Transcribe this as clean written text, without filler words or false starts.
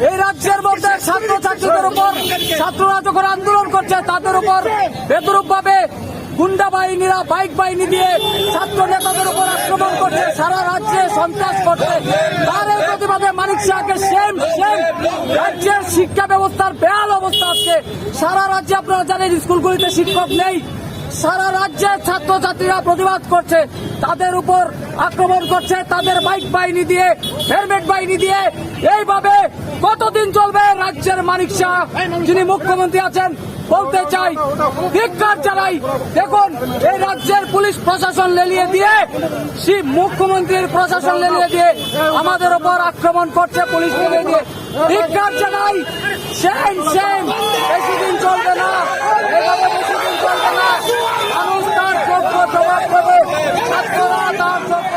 এই রাজ্যের মধ্যে ছাত্রছাত্রীদের উপর ছাত্ররা যখন আন্দোলন করছে তাদের উপর বেদরূপ ভাবে গুন্ডা বাহিনীরা বাইক বাহিনী দিয়ে ছাত্র নেতাদের উপর আক্রমণ করছে, সারা রাজ্যে সন্ত্রাস করছে। তার এই প্রতিবাদে মানিক শাহকে সেম রাজ্যের শিক্ষা ব্যবস্থার বেহাল অবস্থা আছে। সারা রাজ্যে আপনারা জানেন স্কুলগুলিতে শিক্ষক নেই, সারা রাজ্যের ছাত্রছাত্রীরা প্রতিবাদ করছে, তাদের উপর আক্রমণ করছে, তাদের বাইক বাহিনী দিয়ে হেলমেট বাহিনী দিয়ে। এইভাবে কতদিন চলবে রাজ্যের মানিক শাহ যিনি মুখ্যমন্ত্রী আছেন? বলতে চাই ধিক্কার জানাই। দেখুন এই রাজ্যের পুলিশ প্রশাসন লেলিয়ে দিয়ে মুখ্যমন্ত্রীর প্রশাসন লেলিয়ে দিয়ে আমাদের উপর আক্রমণ করছে পুলিশ লেলিয়ে দিয়ে। ধিক্কার জানাই। সেম বেশিদিন চলবে না, এভাবে বেশিদিন চলবে না। মানুষ তার যোগ্য জবাব দেবে, ছাত্ররা তার যোগ্য।